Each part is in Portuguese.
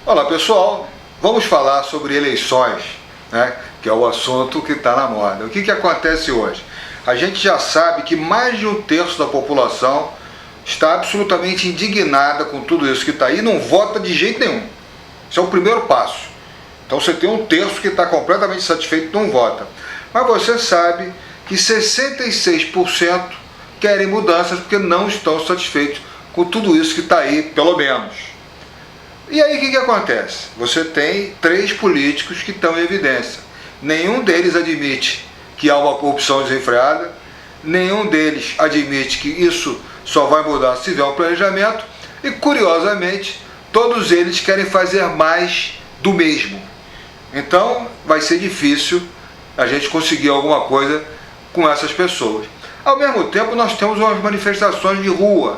Olá pessoal, vamos falar sobre eleições, né? Que é o assunto que está na moda. O que acontece hoje? A gente já sabe que mais de um terço da população está absolutamente indignada com tudo isso que está aí e não vota de jeito nenhum. Esse é o primeiro passo. Então você tem um terço que está completamente satisfeito e não vota. Mas você sabe que 66% querem mudanças porque não estão satisfeitos com tudo isso que está aí, pelo menos. E aí o que acontece? Você tem 3 políticos que estão em evidência. Nenhum deles admite que há uma corrupção desenfreada, nenhum deles admite que isso só vai mudar se tiver um planejamento, e curiosamente, todos eles querem fazer mais do mesmo. Então vai ser difícil a gente conseguir alguma coisa com essas pessoas. Ao mesmo tempo nós temos umas manifestações de rua.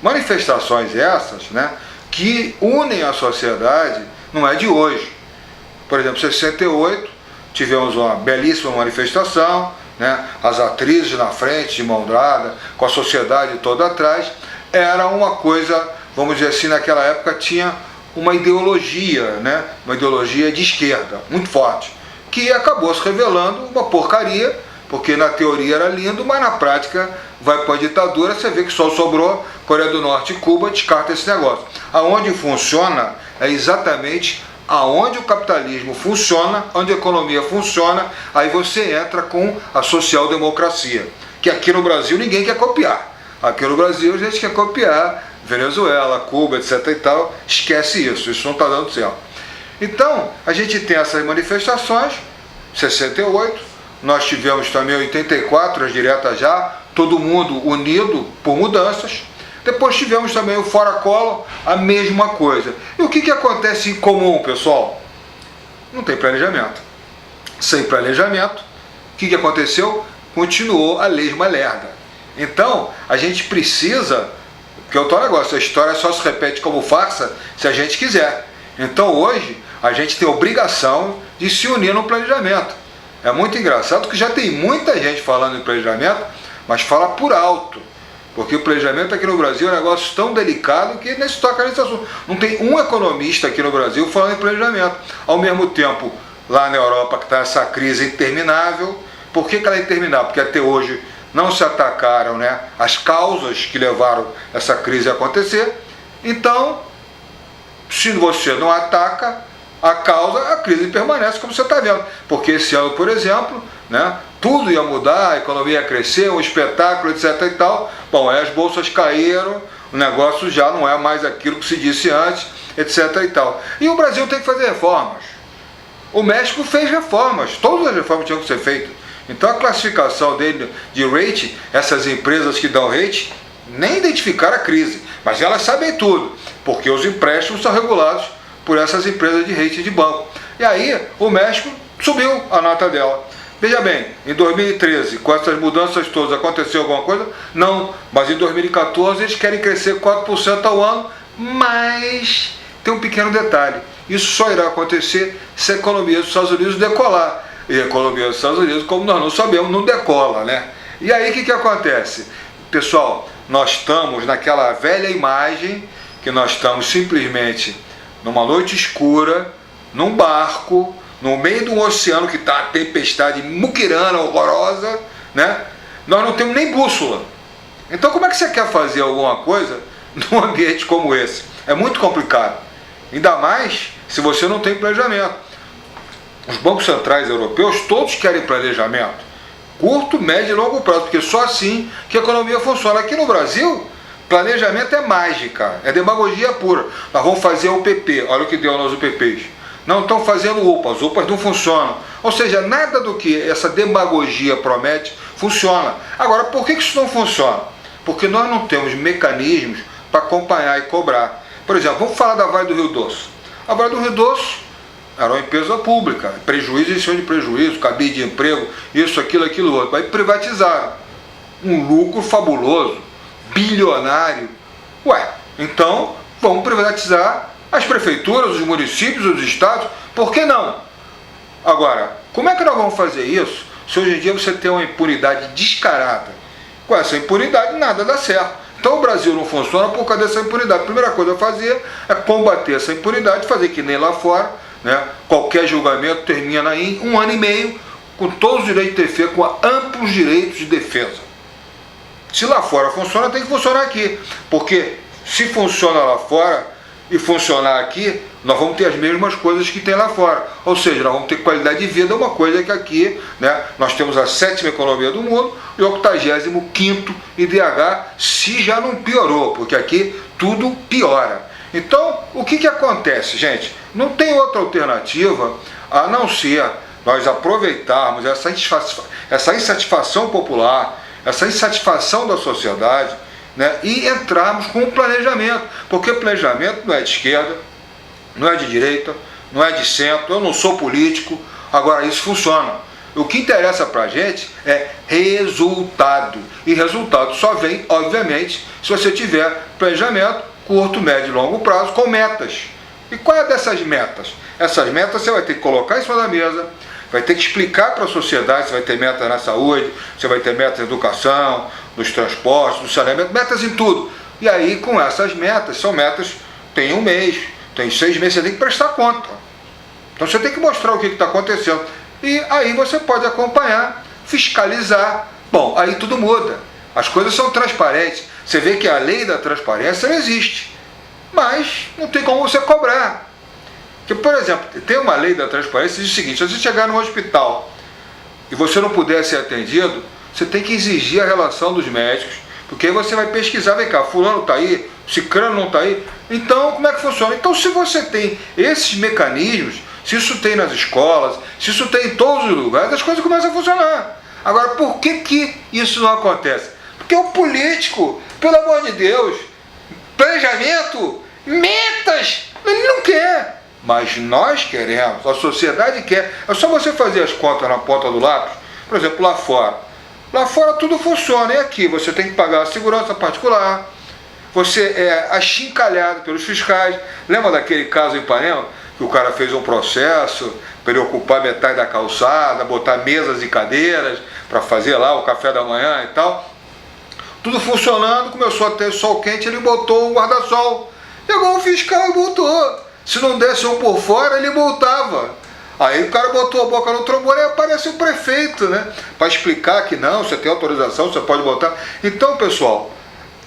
Manifestações essas, né, que unem a sociedade, não é de hoje. Por exemplo, em 68, tivemos uma belíssima manifestação, né, as atrizes na frente, de mão dada, com a sociedade toda atrás. Era uma coisa, vamos dizer assim, naquela época tinha uma ideologia, né, uma ideologia de esquerda, muito forte, que acabou se revelando uma porcaria, porque na teoria era lindo, mas na prática vai para a ditadura, você vê que só sobrou Coreia do Norte e Cuba, descarta esse negócio. Aonde funciona é exatamente aonde o capitalismo funciona, onde a economia funciona, aí você entra com a social-democracia, que aqui no Brasil ninguém quer copiar. Aqui no Brasil a gente quer copiar Venezuela, Cuba, etc e tal, esquece isso não está dando certo. Então, a gente tem essas manifestações, 68, nós tivemos também 84, as diretas já, todo mundo unido por mudanças. Depois tivemos também o Fora Collor, a mesma coisa. E o que acontece em comum, pessoal? Não tem planejamento. Sem planejamento, o que aconteceu? Continuou a lesma lerda. Então, a gente precisa, que é o tal negócio, a história só se repete como farsa se a gente quiser. Então hoje, a gente tem a obrigação de se unir no planejamento. É muito engraçado que já tem muita gente falando em planejamento, mas fala por alto. Porque o planejamento aqui no Brasil é um negócio tão delicado que nem se toca nesse assunto. Não tem um economista aqui no Brasil falando em planejamento. Ao mesmo tempo, lá na Europa, que está essa crise interminável. Por que ela é interminável? Porque até hoje não se atacaram, né, as causas que levaram essa crise a acontecer. Então, se você não ataca a causa, a crise permanece, como você está vendo. Porque esse ano, por exemplo, né, tudo ia mudar, a economia ia crescer, um espetáculo, etc e tal. Bom, aí as bolsas caíram, o negócio já não é mais aquilo que se disse antes, etc e tal. E o Brasil tem que fazer reformas. O México fez reformas, todas as reformas tinham que ser feitas. Então a classificação dele de rating, essas empresas que dão rating, nem identificaram a crise, mas elas sabem tudo, porque os empréstimos são regulados por essas empresas de rating de banco. E aí o México subiu a nota dela. Veja bem, em 2013, com essas mudanças todas, aconteceu alguma coisa? Não, mas em 2014 eles querem crescer 4% ao ano, mas tem um pequeno detalhe, isso só irá acontecer se a economia dos Estados Unidos decolar. E a economia dos Estados Unidos, como nós não sabemos, não decola, né? E aí o que acontece? Pessoal, nós estamos naquela velha imagem que nós estamos simplesmente numa noite escura, num barco, no meio de um oceano que está uma tempestade muquirana, horrorosa, né? Nós não temos nem bússola. Então como é que você quer fazer alguma coisa num ambiente como esse? É muito complicado. Ainda mais se você não tem planejamento. Os bancos centrais europeus todos querem planejamento. Curto, médio e longo prazo, porque só assim que a economia funciona. Aqui no Brasil, planejamento é mágica, é demagogia pura. Nós vamos fazer o UPP, olha o que deu nos UPPs. Não estão fazendo UPA, as UPAs não funcionam. Ou seja, nada do que essa demagogia promete funciona. Agora, por que isso não funciona? Porque nós não temos mecanismos para acompanhar e cobrar. Por exemplo, vamos falar da Vale do Rio Doce. A Vale do Rio Doce era uma empresa pública, prejuízo em cima de prejuízo, cabide de emprego, isso, aquilo, outro. Aí privatizaram. Um lucro fabuloso, bilionário. Ué, então vamos privatizar as prefeituras, os municípios, os estados, por que não? Agora, como é que nós vamos fazer isso se hoje em dia você tem uma impunidade descarada? Com essa impunidade nada dá certo. Então o Brasil não funciona por causa dessa impunidade. A primeira coisa a fazer é combater essa impunidade, fazer que nem lá fora, né? Qualquer julgamento termina em 1 ano e meio, com todos os direitos de defesa, com amplos direitos de defesa. Se lá fora funciona, tem que funcionar aqui. Porque se funciona lá fora e funcionar aqui, nós vamos ter as mesmas coisas que tem lá fora. Ou seja, nós vamos ter qualidade de vida, uma coisa que aqui, né, nós temos a 7ª economia do mundo e o 85º IDH, se já não piorou, porque aqui tudo piora. Então, o que acontece, gente? Não tem outra alternativa a não ser nós aproveitarmos essa insatisfação popular, essa insatisfação da sociedade, né, e entrarmos com um planejamento, porque planejamento não é de esquerda, não é de direita, não é de centro, eu não sou político, agora isso funciona. O que interessa pra gente é resultado, e resultado só vem, obviamente, se você tiver planejamento curto, médio e longo prazo, com metas. E qual é dessas metas? Essas metas você vai ter que colocar em cima da mesa, vai ter que explicar para a sociedade, você vai ter metas na saúde, você vai ter metas na educação, nos transportes, no saneamento, metas em tudo. E aí, com essas metas, são metas, tem 1 mês, tem 6 meses, você tem que prestar conta. Então você tem que mostrar o que está acontecendo. E aí você pode acompanhar, fiscalizar. Bom, aí tudo muda. As coisas são transparentes. Você vê que a lei da transparência não existe. Mas não tem como você cobrar. Porque, por exemplo, tem uma lei da transparência que diz o seguinte: se você chegar no hospital e você não puder ser atendido, você tem que exigir a relação dos médicos, porque aí você vai pesquisar, vem cá, fulano está aí, cicrano não está aí. Então, como é que funciona? Então, se você tem esses mecanismos, se isso tem nas escolas, se isso tem em todos os lugares, as coisas começam a funcionar. Agora, por que isso não acontece? Porque o político, pelo amor de Deus, planejamento, metas, ele não quer. Mas nós queremos, a sociedade quer. É só você fazer as contas na ponta do lápis. Por exemplo, lá fora. Lá fora tudo funciona. E aqui você tem que pagar a segurança particular. Você é achincalhado pelos fiscais. Lembra daquele caso em Ipanema? Que o cara fez um processo para ele ocupar metade da calçada, botar mesas e cadeiras para fazer lá o café da manhã e tal. Tudo funcionando, começou a ter sol quente, ele botou um guarda-sol. Chegou o fiscal e botou. Se não desse um por fora, ele multava. Aí o cara botou a boca no trombone e aparece o prefeito, né? Para explicar que não, você tem autorização, você pode botar. Então, pessoal,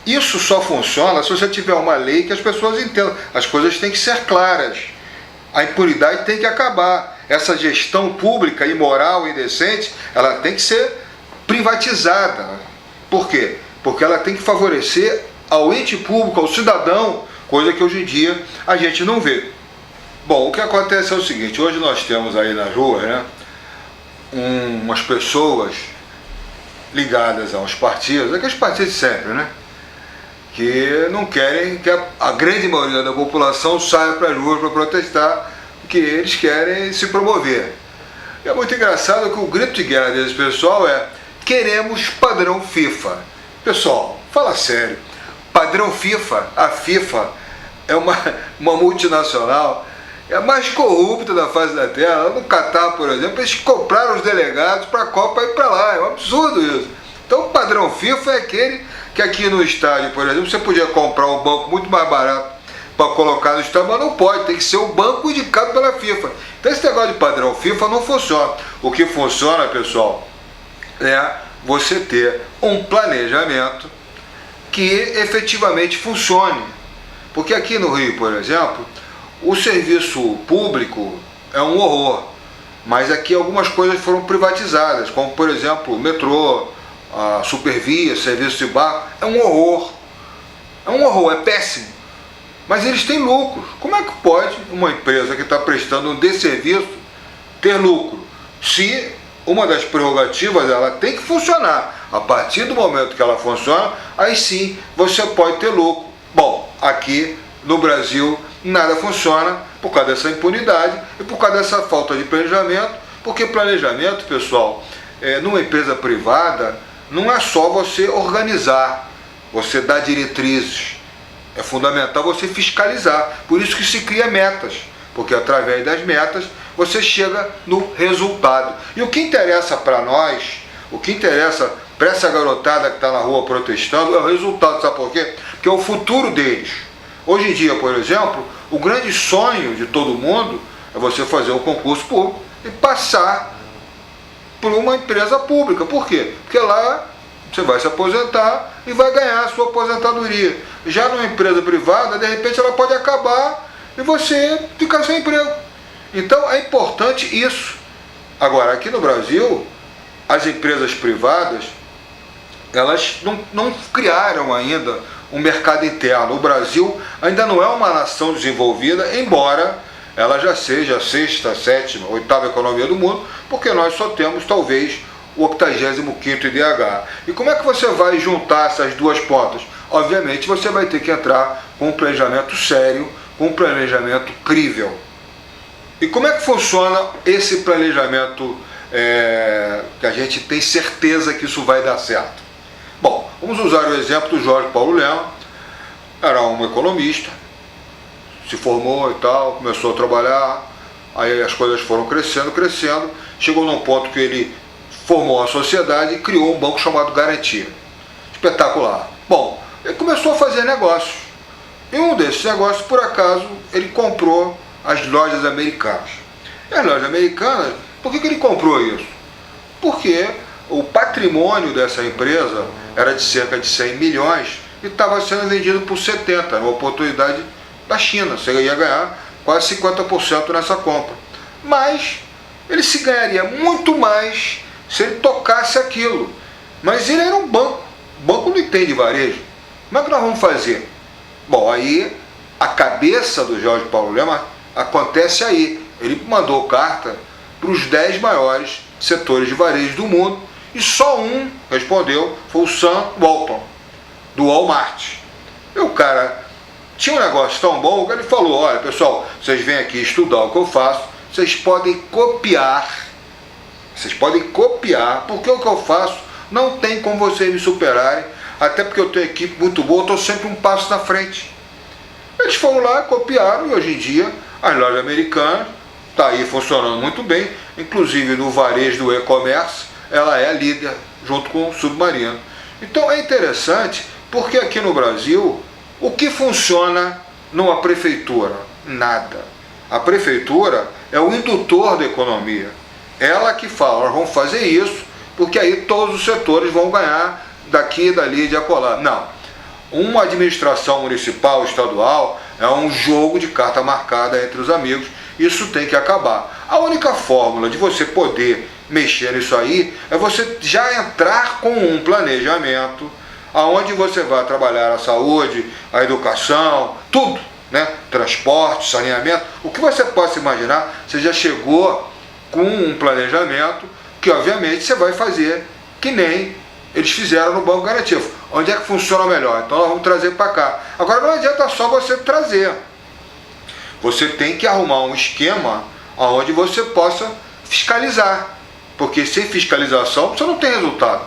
isso só funciona se você tiver uma lei que as pessoas entendam. As coisas têm que ser claras. A impunidade tem que acabar. Essa gestão pública, imoral e indecente, ela tem que ser privatizada. Por quê? Porque ela tem que favorecer ao ente público, ao cidadão, coisa que hoje em dia a gente não vê. Bom, o que acontece é o seguinte: hoje nós temos aí nas ruas, né, umas pessoas ligadas aos partidos, aqueles partidos sempre, né, que não querem que a grande maioria da população saia para as ruas para protestar, porque eles querem se promover. E é muito engraçado que o grito de guerra desse pessoal é: queremos padrão FIFA. Pessoal, fala sério, padrão FIFA, a FIFA é uma multinacional, é a mais corrupta da face da Terra. No Catar, por exemplo, eles compraram os delegados para a Copa ir para lá, é um absurdo isso. Então o padrão FIFA é aquele que aqui no estádio, por exemplo, você podia comprar um banco muito mais barato para colocar no estádio, mas não pode, tem que ser o banco indicado pela FIFA. Então esse negócio de padrão FIFA não funciona. O que funciona, pessoal, é você ter um planejamento que efetivamente funcione. Porque aqui no Rio, por exemplo, o serviço público é um horror, mas aqui algumas coisas foram privatizadas, como por exemplo o metrô, a supervia, serviço de barco. É um horror, é péssimo, mas eles têm lucros. Como é que pode uma empresa que está prestando um desserviço ter lucro? Se uma das prerrogativas, ela tem que funcionar. A partir do momento que ela funciona, aí sim você pode ter lucro. Bom, aqui no Brasil nada funciona por causa dessa impunidade e por causa dessa falta de planejamento, porque planejamento, pessoal, numa empresa privada, não é só você organizar, você dar diretrizes. É fundamental você fiscalizar. Por isso que se cria metas, porque através das metas você chega no resultado. E o que interessa para nós, o que interessa para essa garotada que está na rua protestando, é o resultado, sabe por quê? Porque é o futuro deles. Hoje em dia, por exemplo, o grande sonho de todo mundo é você fazer um concurso público e passar por uma empresa pública. Por quê? Porque lá você vai se aposentar e vai ganhar a sua aposentadoria. Já numa empresa privada, de repente ela pode acabar e você ficar sem emprego. Então é importante isso. Agora, aqui no Brasil, as empresas privadas, elas não criaram ainda um mercado interno. O Brasil ainda não é uma nação desenvolvida, embora ela já seja a sexta, sétima, oitava economia do mundo, porque nós só temos talvez o 85º IDH. E como é que você vai juntar essas duas pontas? Obviamente você vai ter que entrar com um planejamento sério, com um planejamento crível. E como é que funciona esse planejamento que a gente tem certeza que isso vai dar certo? Bom, vamos usar o exemplo do Jorge Paulo Lema. Era um economista, se formou e tal, começou a trabalhar, aí as coisas foram crescendo, chegou num ponto que ele formou a sociedade e criou um banco chamado Garantia. Espetacular. Bom, ele começou a fazer negócios. E um desses negócios, por acaso, ele comprou as lojas americanas. E as lojas americanas, por que ele comprou isso? Porque o patrimônio dessa empresa era de cerca de 100 milhões e estava sendo vendido por 70, uma oportunidade da China. Você ia ganhar quase 50% nessa compra. Mas ele se ganharia muito mais se ele tocasse aquilo. Mas ele era um banco. O banco não entende varejo. Como é que nós vamos fazer? Bom, aí a cabeça do Jorge Paulo Lema acontece aí. Ele mandou carta para os 10 maiores setores de varejo do mundo e só um respondeu, foi o Sam Walton, do Walmart. E o cara tinha um negócio tão bom que ele falou: olha pessoal, vocês vêm aqui estudar o que eu faço, vocês podem copiar, porque o que eu faço não tem como vocês me superarem, até porque eu tenho equipe muito boa, eu estou sempre um passo na frente. Eles foram lá, copiaram, e hoje em dia as lojas americanas está aí funcionando muito bem, inclusive no varejo do e-commerce, ela é a líder, junto com o Submarino. Então é interessante, porque aqui no Brasil, o que funciona numa prefeitura? Nada. A prefeitura é o indutor da economia. Ela que fala: nós vamos fazer isso, porque aí todos os setores vão ganhar daqui, dali, de acolá. Não. Uma administração municipal, estadual, é um jogo de carta marcada entre os amigos. Isso tem que acabar. A única fórmula de você poder mexer nisso aí é você já entrar com um planejamento aonde você vai trabalhar a saúde, a educação, tudo, né? Transporte, saneamento, o que você possa imaginar, você já chegou com um planejamento que obviamente você vai fazer que nem eles fizeram no Banco Garantia. Onde é que funciona melhor? Então nós vamos trazer para cá. Agora não adianta só você trazer. Você tem que arrumar um esquema onde você possa fiscalizar. Porque sem fiscalização você não tem resultado.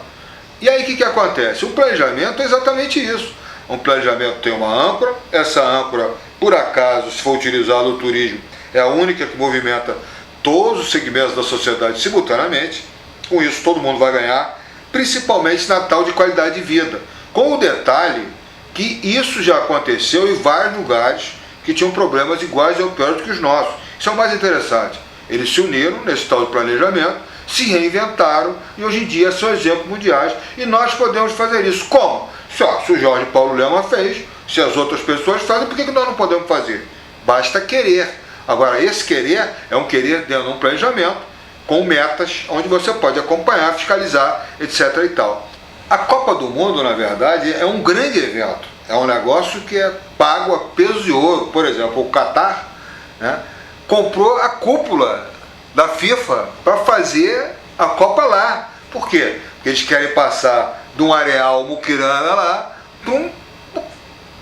E aí o que acontece? O planejamento é exatamente isso. Um planejamento tem uma âncora, essa âncora, por acaso, se for utilizado o turismo, é a única que movimenta todos os segmentos da sociedade simultaneamente. Com isso todo mundo vai ganhar, principalmente na tal de qualidade de vida. Com o detalhe que isso já aconteceu em vários lugares que tinham problemas iguais ou piores que os nossos. Isso é o mais interessante. Eles se uniram nesse tal de planejamento, se reinventaram e hoje em dia são exemplos mundiais e nós podemos fazer isso. Como? Se o Jorge Paulo Lema fez, se as outras pessoas fazem, por que nós não podemos fazer? Basta querer. Agora, esse querer é um querer dentro de um planejamento com metas onde você pode acompanhar, fiscalizar, etc. e tal. A Copa do Mundo, na verdade, é um grande evento. É um negócio que é pago a peso de ouro. Por exemplo, o Catar, né, comprou a cúpula da FIFA para fazer a Copa lá. Por quê? Porque eles querem passar de um areal muquirana lá para um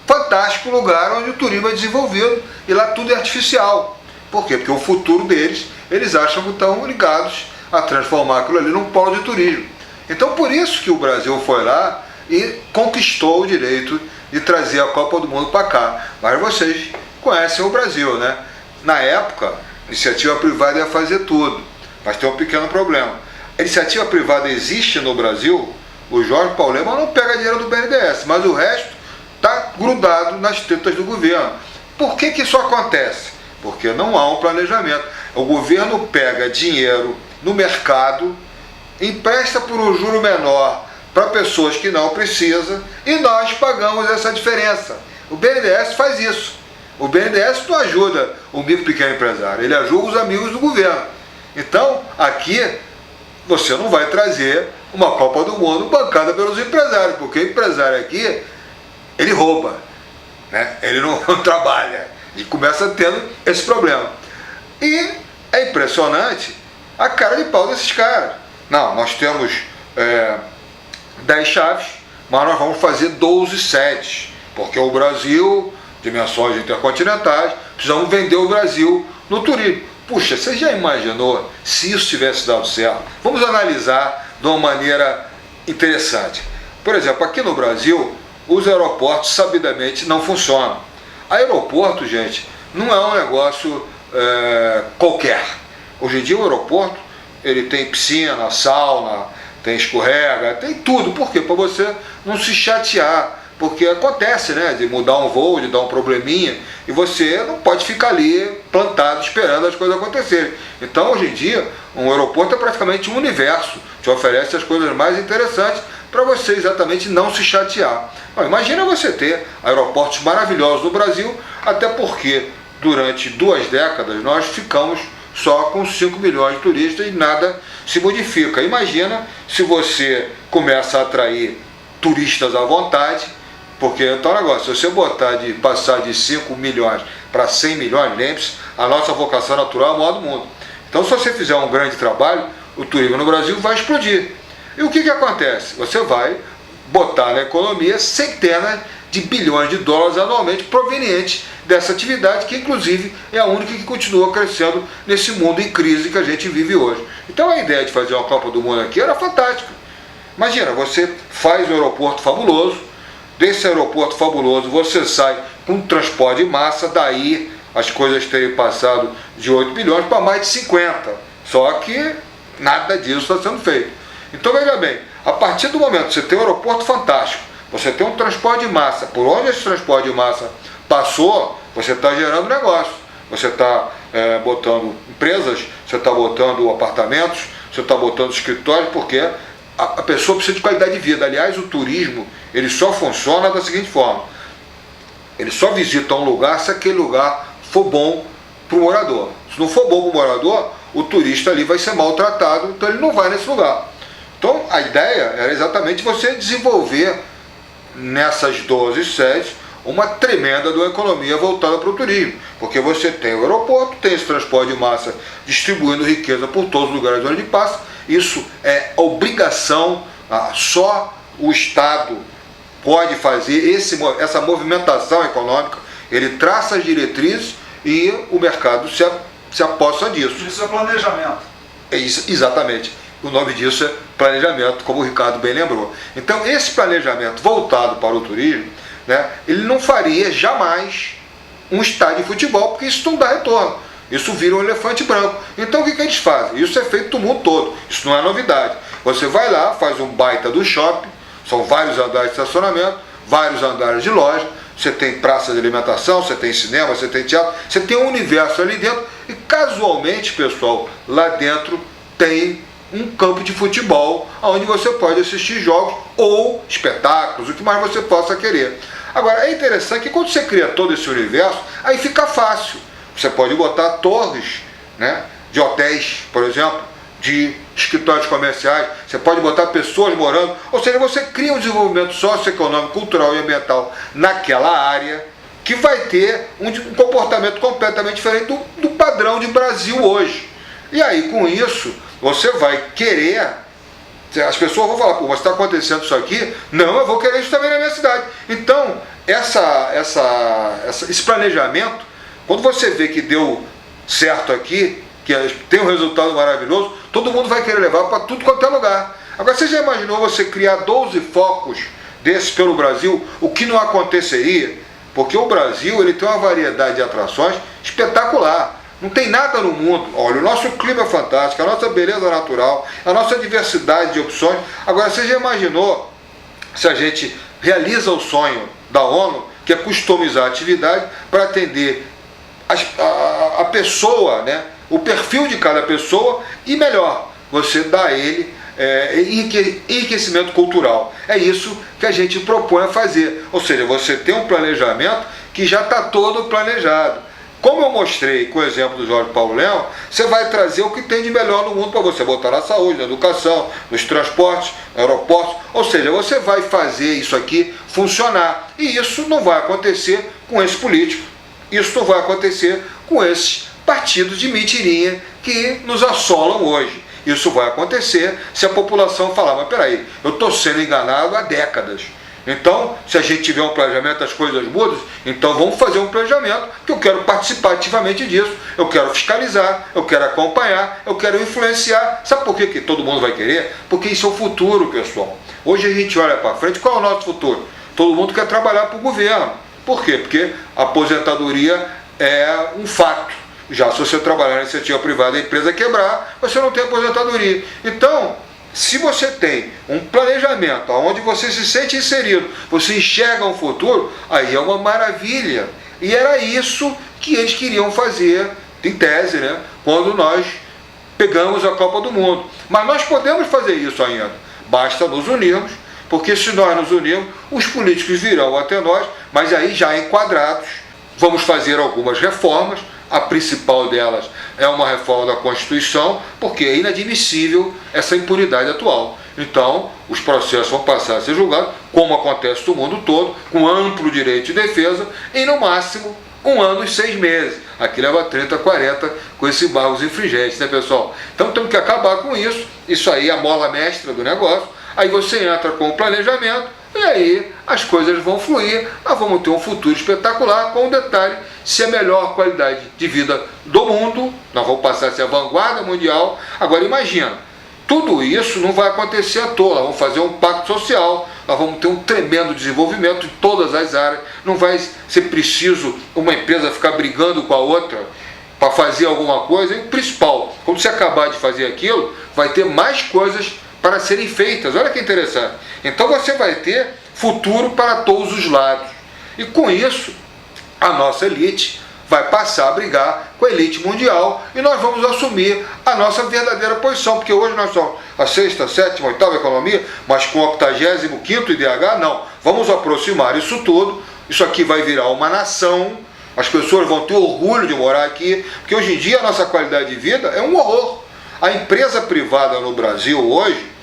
fantástico lugar onde o turismo é desenvolvido e lá tudo é artificial. Por quê? Porque o futuro deles, eles acham que estão ligados a transformar aquilo ali num polo de turismo. Então por isso que o Brasil foi lá e conquistou o direito de trazer a Copa do Mundo para cá. Mas vocês conhecem o Brasil, né? Na época, a iniciativa privada ia fazer tudo, mas tem um pequeno problema. A iniciativa privada existe no Brasil O Jorge Paulo Leman não pega dinheiro do BNDES, mas o resto está grudado nas tetas do governo. Por que isso acontece? Porque não há um planejamento. O governo pega dinheiro no mercado, empresta por um juro menor para pessoas que não precisam e nós pagamos essa diferença. O BNDES faz isso. O BNDES não ajuda o micro e pequeno empresário, ele ajuda os amigos do governo. Então, aqui, você não vai trazer uma Copa do Mundo bancada pelos empresários, porque o empresário aqui, ele rouba, né? Ele não trabalha, e começa tendo esse problema. E é impressionante a cara de pau desses caras. Não, nós temos 10 chaves, mas nós vamos fazer 12 sedes, porque o Brasil, dimensões intercontinentais, precisamos vender o Brasil no turismo. Puxa, você já imaginou se isso tivesse dado certo? Vamos analisar de uma maneira interessante. Por exemplo, aqui no Brasil, os aeroportos sabidamente não funcionam. Aeroporto, gente, não é um negócio qualquer. Hoje em dia o aeroporto, ele tem piscina, sauna, tem escorrega, tem tudo. Por quê? Para você não se chatear. Porque acontece, né, de mudar um voo, de dar um probleminha, e você não pode ficar ali plantado esperando as coisas acontecerem. Então, hoje em dia, um aeroporto é praticamente um universo, te oferece as coisas mais interessantes para você exatamente não se chatear. Bom, imagina você ter aeroportos maravilhosos no Brasil, até porque durante 2 décadas nós ficamos só com 5 milhões de turistas e nada se modifica. Imagina se você começa a atrair turistas à vontade, porque então é um negócio, se você passar de 5 milhões para 100 milhões, lembre-se, a nossa vocação natural é a maior do mundo. Então, se você fizer um grande trabalho, o turismo no Brasil vai explodir. E o que acontece? Você vai botar na economia centenas de bilhões de dólares anualmente provenientes dessa atividade, que inclusive é a única que continua crescendo nesse mundo em crise que a gente vive hoje. Então, a ideia de fazer uma Copa do Mundo aqui era fantástica. Imagina, você faz um aeroporto fabuloso, desse aeroporto fabuloso você sai com um transporte de massa, daí as coisas terem passado de 8 bilhões para mais de 50. Só que nada disso está sendo feito. Então veja bem, a partir do momento que você tem um aeroporto fantástico, você tem um transporte de massa, por onde esse transporte de massa passou, você está gerando negócio. Você está botando empresas, você está botando apartamentos, você está botando escritórios, porque a pessoa precisa de qualidade de vida. Aliás, o turismo, ele só funciona da seguinte forma: ele só visita um lugar se aquele lugar for bom para o morador. Se não for bom para o morador, o turista ali vai ser maltratado, então ele não vai nesse lugar. Então a ideia era exatamente você desenvolver nessas 12 sedes uma tremenda de uma economia voltada para o turismo, porque você tem o aeroporto, tem esse transporte de massa distribuindo riqueza por todos os lugares onde passa. Isso é obrigação, só o Estado pode fazer essa movimentação econômica, ele traça as diretrizes e o mercado se aposta disso. Isso é planejamento. Exatamente. O nome disso é planejamento, como o Ricardo bem lembrou. Então, esse planejamento voltado para o turismo, né, ele não faria jamais um estádio de futebol, porque isso não dá retorno. Isso vira um elefante branco. Então o que eles fazem? Isso é feito no mundo todo. Isso não é novidade. Você vai lá, faz um baita do shopping, são vários andares de estacionamento, vários andares de loja, você tem praça de alimentação, você tem cinema, você tem teatro, você tem um universo ali dentro e casualmente, pessoal, lá dentro tem um campo de futebol onde você pode assistir jogos ou espetáculos, o que mais você possa querer. Agora, é interessante que quando você cria todo esse universo, aí fica fácil. Você pode botar torres, né, de hotéis, por exemplo, de escritórios comerciais, você pode botar pessoas morando, ou seja, você cria um desenvolvimento socioeconômico, cultural e ambiental naquela área, que vai ter um comportamento completamente diferente do padrão de Brasil hoje. E aí, com isso, você vai querer, as pessoas vão falar, pô, mas está acontecendo isso aqui? Não, eu vou querer isso também na minha cidade. Então, esse planejamento, quando você vê que deu certo aqui, que tem um resultado maravilhoso, todo mundo vai querer levar para tudo quanto é lugar. Agora, você já imaginou você criar 12 focos desses pelo Brasil, o que não aconteceria? Porque o Brasil, ele tem uma variedade de atrações espetacular. Não tem nada no mundo. Olha, o nosso clima é fantástico, a nossa beleza natural, a nossa diversidade de opções. Agora, você já imaginou se a gente realiza o sonho da ONU, que é customizar a atividade para atender a pessoa, né? O perfil de cada pessoa e, melhor, você dá a ele enriquecimento cultural. É isso que a gente propõe a fazer. Ou seja, você tem um planejamento que já está todo planejado. Como eu mostrei com o exemplo do Jorge Paulo Leão, você vai trazer o que tem de melhor no mundo para você botar na saúde, na educação, nos transportes, no aeroportos. Ou seja, você vai fazer isso aqui funcionar. E isso não vai acontecer com esse político. Isso não vai acontecer com esses partidos de mentirinha que nos assolam hoje. Isso vai acontecer se a população falar, mas peraí, eu estou sendo enganado há décadas. Então, se a gente tiver um planejamento, as coisas mudam, então vamos fazer um planejamento que eu quero participar ativamente disso, eu quero fiscalizar, eu quero acompanhar, eu quero influenciar. Sabe por que todo mundo vai querer? Porque isso é o futuro, pessoal. Hoje a gente olha para frente, qual é o nosso futuro? Todo mundo quer trabalhar para o governo. Por quê? Porque a aposentadoria é um fato. Já se você trabalhar na iniciativa privada e a empresa quebrar, você não tem aposentadoria. Então, se você tem um planejamento onde você se sente inserido, você enxerga um futuro, aí é uma maravilha. E era isso que eles queriam fazer, em tese, né, quando nós pegamos a Copa do Mundo. Mas nós podemos fazer isso ainda. Basta nos unirmos, porque se nós nos unirmos, os políticos virão até nós, mas aí já enquadrados. Vamos fazer algumas reformas. A principal delas é uma reforma da Constituição, porque é inadmissível essa impunidade atual. Então, os processos vão passar a ser julgados, como acontece no mundo todo, com amplo direito de defesa, em no máximo 1 ano e 6 meses. Aqui leva 30, 40 com esses embargos infringentes, né, pessoal? Então temos que acabar com isso. Isso aí é a mola mestra do negócio. Aí você entra com o planejamento e aí as coisas vão fluir. Nós vamos ter um futuro espetacular, com um detalhe: se a melhor qualidade de vida do mundo, nós vamos passar a ser a vanguarda mundial. Agora imagina, tudo isso não vai acontecer à toa. Nós vamos fazer um pacto social, nós vamos ter um tremendo desenvolvimento em todas as áreas. Não vai ser preciso uma empresa ficar brigando com a outra para fazer alguma coisa. E o principal, quando você acabar de fazer aquilo, vai ter mais coisas para serem feitas. Olha que interessante. Então você vai ter futuro para todos os lados. E com isso, a nossa elite vai passar a brigar com a elite mundial e nós vamos assumir a nossa verdadeira posição, porque hoje nós somos a 6ª, 7ª, 8ª economia, mas com o 85º IDH, não. Vamos aproximar isso tudo, isso aqui vai virar uma nação, as pessoas vão ter orgulho de morar aqui, porque hoje em dia a nossa qualidade de vida é um horror. A empresa privada no Brasil hoje,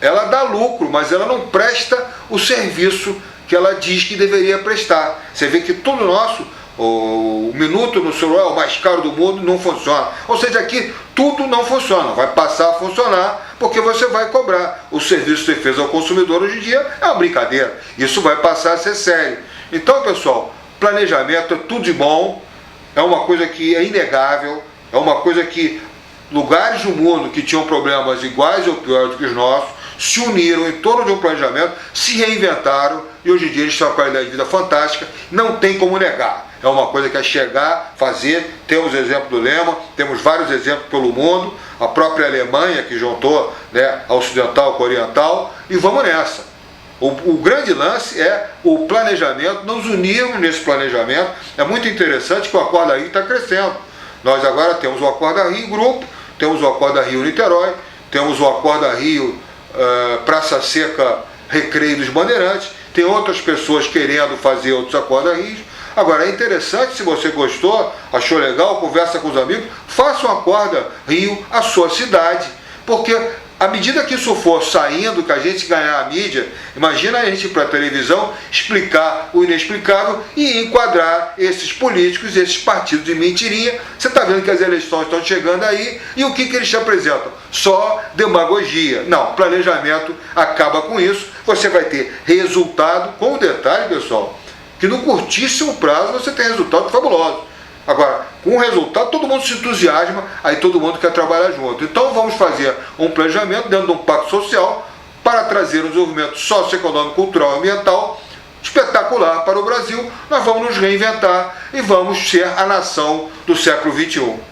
ela dá lucro, mas ela não presta o serviço que ela diz que deveria prestar. Você vê que tudo nosso, o minuto no celular, o mais caro do mundo, não funciona. Ou seja, aqui tudo não funciona, vai passar a funcionar porque você vai cobrar. O serviço que você fez ao consumidor hoje em dia é uma brincadeira. Isso vai passar a ser sério. Então, pessoal, planejamento é tudo de bom, é uma coisa que é inegável, é uma coisa que lugares do mundo que tinham problemas iguais ou piores do que os nossos se uniram em torno de um planejamento, se reinventaram e hoje em dia eles têm uma qualidade de vida fantástica, não tem como negar. É uma coisa que é chegar, fazer. Temos exemplo do Lema, temos vários exemplos pelo mundo, a própria Alemanha que juntou, né, a ocidental com a oriental, e vamos nessa. O grande lance é o planejamento, nos unirmos nesse planejamento. É muito interessante que o Acorda Rio está crescendo. Nós agora temos o Acorda Rio Grupo, temos o Acorda Rio Niterói, temos o Acorda Rio Praça Seca Recreio dos Bandeirantes, tem outras pessoas querendo fazer outros Acorda Rios. Agora é interessante, se você gostou, achou legal, conversa com os amigos, faça um Acorda Rio à sua cidade, porque à medida que isso for saindo, que a gente ganhar a mídia, imagina a gente ir para a televisão explicar o inexplicável e enquadrar esses políticos, esses partidos de mentirinha. Você está vendo que as eleições estão chegando aí e o que eles te apresentam? Só demagogia. Não, planejamento acaba com isso. Você vai ter resultado, com o detalhe, pessoal, que no curtíssimo prazo você tem resultado fabuloso. Agora, com o resultado, todo mundo se entusiasma, aí todo mundo quer trabalhar junto. Então vamos fazer um planejamento dentro de um pacto social para trazer um desenvolvimento socioeconômico, cultural e ambiental espetacular para o Brasil. Nós vamos nos reinventar e vamos ser a nação do século XXI.